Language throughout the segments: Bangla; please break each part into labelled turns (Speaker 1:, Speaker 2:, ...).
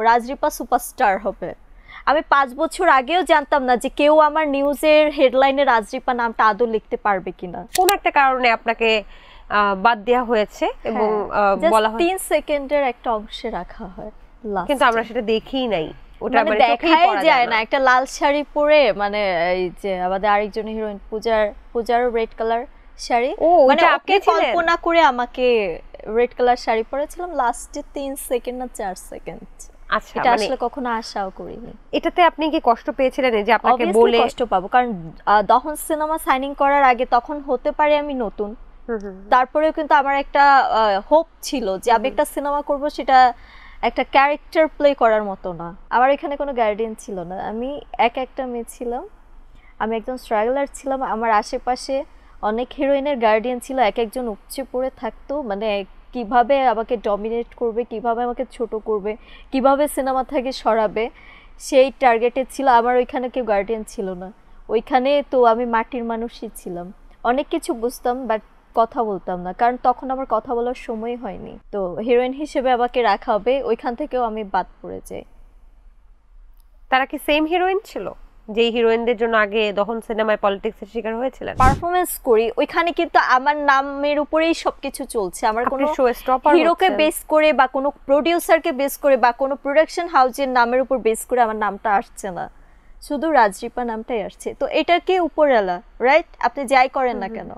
Speaker 1: রাজরিপা সুপারস্টার হবে। আমি ৫ বছর আগেও জানতাম না যে কেউ আমার নিউজের হেডলাইনে রাজরিপা নামটা আদৌ লিখতে পারবে কিনা।
Speaker 2: কোন একটা কারণে আপনাকে বাদ দেওয়া হয়েছে এবং বলা হয়
Speaker 1: ৩ সেকেন্ডের একটা অংশে রাখা হয়,
Speaker 2: কিন্তু আমরা সেটা দেখিই নাই। ওটা
Speaker 1: মানে দেখাই যায় না। একটা লাল শাড়ি পরে, মানে এই যে আমাদের আরেকজন হিরোইন পূজার রেড কালার শাড়ি, মানে ওকে কল্পনা করে আমাকে রেড কালার শাড়ি পরেছিলাম লাস্টে ৩ সেকেন্ড না ৪ সেকেন্ড।
Speaker 2: আচ্ছা,
Speaker 1: এটা আসলে কখনো আশাও করিনি।
Speaker 2: এটাতে আপনি কি কষ্ট পেয়েছিলেন যে আপনাকে বলে?
Speaker 1: কষ্ট পাবো, কারণ দহন সিনেমা সাইনিং করার আগে তখন হতে পারে আমি নতুন, তারপরেও কিন্তু আমার একটা হোপ ছিল যে আমি একটা সিনেমা করব, সেটা একটা ক্যারেক্টার প্লে করার মতো না। আমার এখানে কোনো গার্ডিয়ান ছিল না, আমি একটা মেয়ে ছিলাম, আমি একজন স্ট্রাগলার ছিলাম। আমার আশেপাশে অনেক হিরোইনের গার্ডিয়ান ছিল, একজন উপচে পড়ে থাকতো, মানে কিভাবে আমাকে ডমিনেট করবে, কিভাবে আমাকে ছোট করবে, কিভাবে সিনেমা থেকে সরাবে, সেই টার্গেটে ছিল। আমার ওইখানে কেউ গার্ডিয়ান ছিল না, ওইখানে তো আমি মাটির মানুষই ছিলাম। অনেক কিছু বুঝতাম বাট কথা বলতাম না, কারণ তখন আমার কথা বলার সময় হয়নি। তো হিরোইন হিসেবে আমাকে রাখা হবে, ওইখান থেকেও আমি বাদ পড়ে যাই।
Speaker 2: তারা কি সেম হিরোইন ছিল যেই হিরোইনদের জন্য আগে দহন সিনেমায় পলিটিক্সের শিকার হয়েছিলেন?
Speaker 1: পারফরমেন্স করি ওইখানে, কিন্তু আমার নামের উপরেই সবকিছু চলছে। আমার কোনো হিরোকে বেস করে বা কোনো প্রোডিউসারকে বেস করে বা কোনো প্রোডাকশন হাউসের নামের উপর বেস করে আমার নামটা আসছে না, শুধু রাজরিপা নামটাই আসছে। তো এটা কি উপরওয়ালা, রাইট? আপনি যাই করেন না কেন,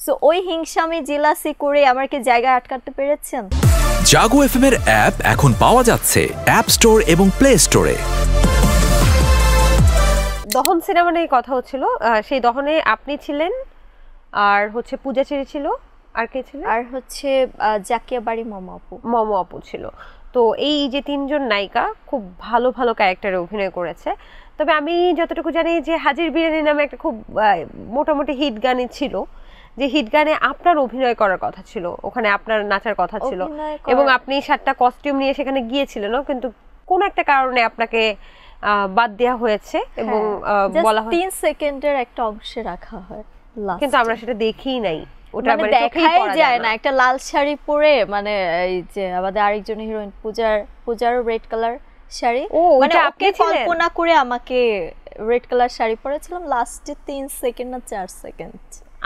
Speaker 1: সো ওই হিংসামি জেলাসি করে আমার কি জায়গা আটকাতে পেরেছেন?
Speaker 3: জাগো এফএম এর অ্যাপ এখন পাওয়া যাচ্ছে অ্যাপ স্টোর এবং প্লে স্টোরে।
Speaker 2: দহন সিনেমা নিয়ে কথা হচ্ছিল, সেই দহনে আপনি ছিলেন, আর হচ্ছে পূজা চেরি ছিল, আর কে ছিল?
Speaker 1: আর হচ্ছে জাকিয়া বাড়ি মমো আপু
Speaker 2: ছিল। তো এই যে তিনজন নায়িকা খুব ভালো ভালো ক্যারেক্টারে অভিনয় করেছে। তবে আমি যতটুকু জানি যে হাজির বিরিয়ানি নামে একটা খুব মোটামুটি হিট গানই ছিল, যে হিট গানে আপনার অভিনয় করার কথা ছিল, ওখানে আপনার নাচার কথা ছিল এবং আপনি 7টা কস্টিউম নিয়ে সেখানে গিয়েছিলেন, কিন্তু কোন একটা কারণে আপনাকে বাদ দেওয়া হয়েছে এবং বলা হয়
Speaker 1: 3 সেকেন্ডের একটা অংশে রাখা হয়,
Speaker 2: কিন্তু আমরা সেটা দেখিই নাই। ওটা
Speaker 1: মানে দেখাই যায় না। একটা লাল শাড়ি পরে, মানে এই যে আমাদের আরেকজন হিরোইন পূজার রেড কালার শাড়ি, মানে ওকে কল্পনা করে আমাকে রেড কালার শাড়ি পরেছিলাম লাস্টে 3 সেকেন্ড না 4 সেকেন্ড।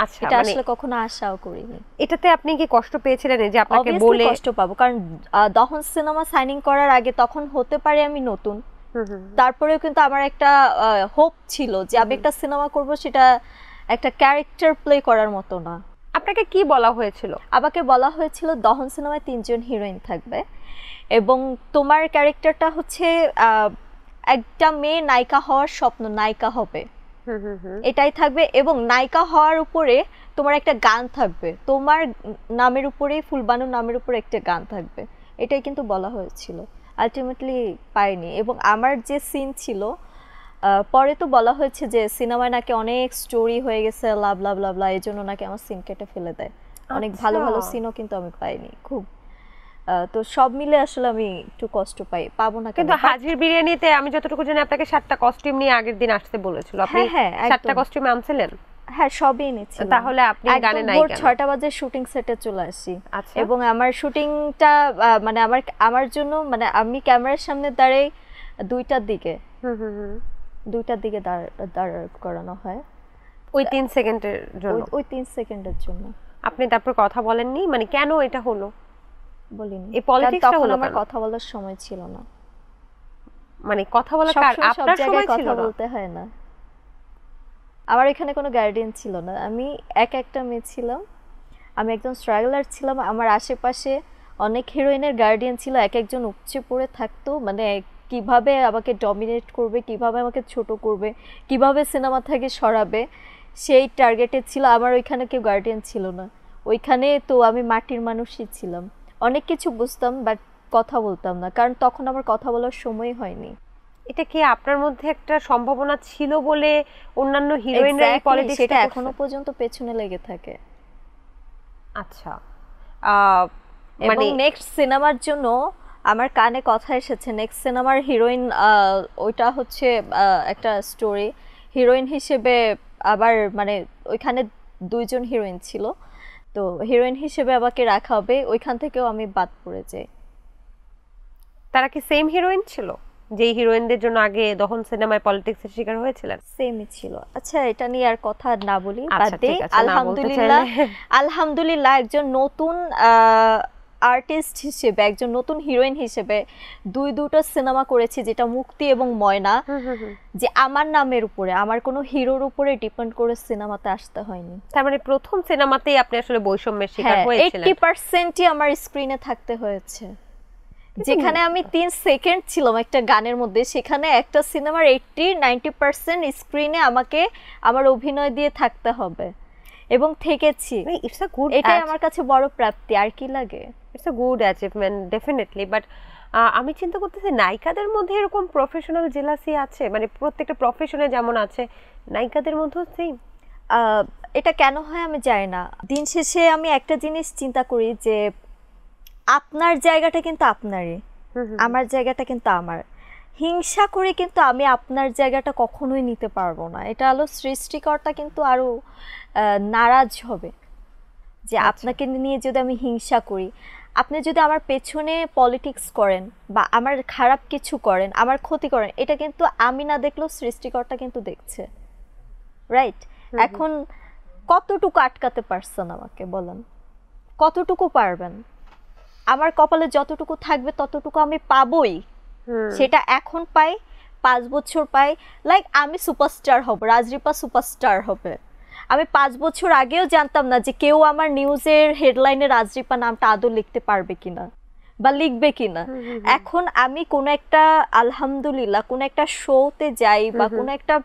Speaker 2: আচ্ছা,
Speaker 1: এটা আসলে কখনো আশাও করিনি।
Speaker 2: এটাতে আপনি কি কষ্ট পেয়েছিলেন যে আপনাকে বলে?
Speaker 1: কষ্ট পাবো, কারণ দহন সিনেমা সাইনিং করার আগে তখন হতে পারে আমি নতুন, তারপরেও কিন্তু আমার একটা হোপ ছিল যে আমি একটা সিনেমা করব, সেটা একটা ক্যারেক্টার প্লে করার মতো না।
Speaker 2: আপনাকে কি বলা হয়েছিল?
Speaker 1: আমাকে বলা হয়েছিল দহন সিনেমায় 3 জন হিরোইন থাকবে এবং তোমার ক্যারেক্টারটা হচ্ছে একটা মেয়ে নায়িকা হওয়ার স্বপ্ন, নায়িকা হবে, এটাই থাকবে। এবং নায়িকা হওয়ার উপরে তোমার একটা গান থাকবে, তোমার নামের উপরে, ফুলবানুর নামের উপরে একটা গান থাকবে, এটাই কিন্তু বলা হয়েছিল। আলটিমেটলি পাইনি। এবং আমার যে সিন ছিল, পরে তো বলা হয়েছে যে সিনেমায় নাকি অনেক স্টোরি হয়ে গেছে, লাভ লাভ লাভ লাভ, এই জন্য নাকি আমার সিন কেটে ফেলে দেয়। অনেক ভালো ভালো সিনও কিন্তু আমি পাইনি খুব। তো সব মিলে আসলে আমি একটু কষ্ট পাবো না।
Speaker 2: কিন্তু হাজির বিরিয়ানিতে আমি যতটুকু জানি আপনাকে 7টা কস্টিউম নিয়ে আগের দিন আসতে বলেছিল, আপনি 7টা কস্টিউম আনছিলেন?
Speaker 1: হ্যাঁ, সবই এনেছিলাম।
Speaker 2: তাহলে আপনি গানে নাই কেন?
Speaker 1: 6টা বাজে শুটিং সেটে চলে আসি এবং আমার শুটিংটা মানে আমার জন্য, মানে আমি ক্যামেরার সামনে দাঁড়াই 2টার দিকে, 2টার দিকে দাঁড় করানো হয়
Speaker 2: ওই 3 সেকেন্ডের জন্য।
Speaker 1: ওই 3 সেকেন্ডের জন্য
Speaker 2: আপনি তারপর কথা বলেননি? মানে কেন এটা হলো?
Speaker 1: বলিনি।
Speaker 2: এই পলিটিক্সটা হলো,
Speaker 1: আমার কথা বলার সময় ছিল না।
Speaker 2: মানে কথা বলার আপনার সময় ছিল না?
Speaker 1: কথা বলতে হয় না। আমার এখানে কোনো গার্ডিয়ান ছিল না, আমি একটা মেয়ে ছিলাম, আমি একজন স্ট্রাগলার ছিলাম। আমার আশেপাশে অনেক হিরোইনের গার্ডিয়ান ছিল, একজন উপচে পড়ে থাকতো, মানে কিভাবে আমাকে ডমিনেট করবে, কিভাবে আমাকে ছোট করবে, কিভাবে সিনেমা থেকে সরাবে, সেই টার্গেটে ছিল। আমার ওইখানে কেউ গার্ডিয়ান ছিল না, ওইখানে তো আমি মাটির মানুষই ছিলাম। অনেক কিছু বুঝতাম বাট কথা বলতাম না, কারণ তখন আমার কথা বলার সময় হয়নি।
Speaker 2: এটা কি আপনার মধ্যে একটা সম্ভাবনা ছিল বলে অন্যান্য হিরোইনরা এই পলিটিক্স
Speaker 1: সেটা এখনো পর্যন্ত পেছনে লেগে থাকে?
Speaker 2: আচ্ছা,
Speaker 1: মানে নেক্সট সিনেমার জন্য আমার কানে কথা এসেছে, নেক্সট সিনেমার হিরোইন, ওইটা হচ্ছে একটা স্টোরি, হিরোইন হিসেবে আবার, মানে ওইখানে 2 জন হিরোইন ছিল, তো হিরোইন হিসেবে আমাকে রাখা হবে, ওইখান থেকেও আমি বাদ পড়ে যাই।
Speaker 2: তারা কি সেম হিরোইন ছিল যেই হিরোইনদের জন্য আগে দহন সিনেমায় পলিটিক্সের শিকার হয়েছিলেন?
Speaker 1: সেমই ছিল। আচ্ছা, এটা নিয়ে আর কথা না বলি,
Speaker 2: আচ্ছা,
Speaker 1: বাদ দেই।
Speaker 2: ঠিক আছে, না বলতে
Speaker 1: আলহামদুলিল্লাহ,
Speaker 2: চাইলে।
Speaker 1: আলহামদুলিল্লাহ একজন নতুন আর্টিস্ট হিসেবে, একজন নতুন হিরোইন হিসেবে দুটো সিনেমা করেছি, যেটা মুক্তি এবং ময়না, যে আমার নামের উপরে, আমার কোনো হিরোর উপরে ডিপেন্ড করে সিনেমাতে আসতে হয়নি।
Speaker 2: তার মানে প্রথম সিনেমাতেই আপনি আসলে বৈষম্যের শিকার হয়েছিলেন।
Speaker 1: 80%ই আমার স্ক্রিনে থাকতে হয়েছে। যেখানে আমি 3 সেকেন্ড ছিলাম একটা গানের মধ্যে, সেখানে একটা সিনেমার 80-90% স্ক্রিনে আমাকে আমার অভিনয় দিয়ে থাকতে হবে, এবং থেকেছি।
Speaker 2: ইটস আ গুড,
Speaker 1: এটাই আমার কাছে বড় প্রাপ্তি, আর কি লাগে।
Speaker 2: It's a good achievement definitely. But আমি চিন্তা করতেছি নায়িকাদের মধ্যে এরকম প্রফেশনাল জেলাসি আছে, মানে প্রত্যেকটা প্রফেশনে যেমন আছে নায়িকাদের মধ্যেও সেম।
Speaker 1: এটা কেন হয় আমি জানি না। দিন শেষে আমি একটা জিনিস চিন্তা করি যে আপনার জায়গাটা কিন্তু আপনারই, আমার জায়গাটা কিন্তু আমার। হিংসা করে কিন্তু আমি আপনার জায়গাটা কখনোই নিতে পারবো না। এটা হলো সৃষ্টিকর্তা কিন্তু আরো নারাজ হবে যে আপনাকে নিয়ে যদি আমি হিংসা করি। আপনি যদি আমার পেছনে পলিটিক্স করেন বা আমার খারাপ কিছু করেন, আমার ক্ষতি করেন, এটা কিন্তু আমি না দেখলেও সৃষ্টিকর্তা কিন্তু দেখছে, রাইট? এখন কতটুকু আটকাতে পারছেন আমাকে বলেন, কতটুকু পারবেন? আমার কপালে যতটুকু থাকবে ততটুকু আমি পাবোই। সেটা এখন পাই, 5 বছর পাই, লাইক আমি সুপারস্টার হব, রাজরিপা সুপারস্টার হবে। আমি 5 বছর আগেও জানতাম না যে কেউ আমার নিউজের হেডলাইনে রাজরিপা নামটা আদৌ লিখতে পারবে কিনা বা লিখবে কিনা। এখন আমি কোনো একটা, আলহামদুলিল্লাহ, কোনো একটা শোতে যাই বা কোনো একটা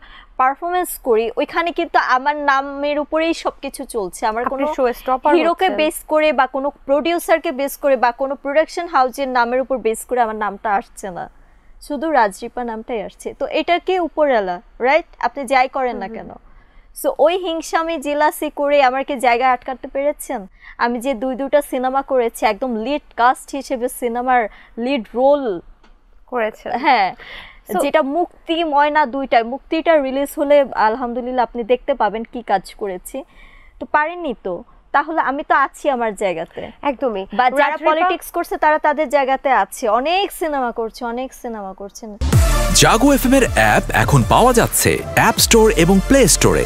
Speaker 1: পারফরমেন্স করি, ওইখানে কিন্তু আমার নামের উপরেই সবকিছু চলছে। আমার কোনো হিরোকে বেস করে বা কোনো প্রডিউসারকে বেস করে বা কোনো প্রোডাকশন হাউসের নামের উপর বেস করে আমার নামটা আসছে না, শুধু রাজরিপা নামটাই আসছে। তো এটা কি উপরওয়ালা, রাইট? আপনি যাই করেন না কেন। সো ওই হিংসা আমি জেলাসি করে আমার কি জায়গায় আটকাতে পেরেছেন? আমি যে দুটা সিনেমা করেছি, একদম লিড কাস্ট হিসেবে সিনেমার লিড রোল
Speaker 2: করেছে,
Speaker 1: হ্যাঁ, যেটা মুক্তি ময়না দুইটাই। মুক্তিটা রিলিজ হলে আলহামদুলিল্লাহ আপনি দেখতে পাবেন কি কাজ করেছি। তো পারেননি তো, তাহলে আমি তো আছি আমার জায়গাতে
Speaker 2: একদমই।
Speaker 1: বা যারা পলিটিক্স করছে তারা তাদের জায়গাতে আছে, অনেক সিনেমা করছে, অনেক সিনেমা করছেন।
Speaker 3: জাগো এফএম এর অ্যাপ এখন পাওয়া যাচ্ছে অ্যাপ স্টোর এবং প্লে স্টোরে।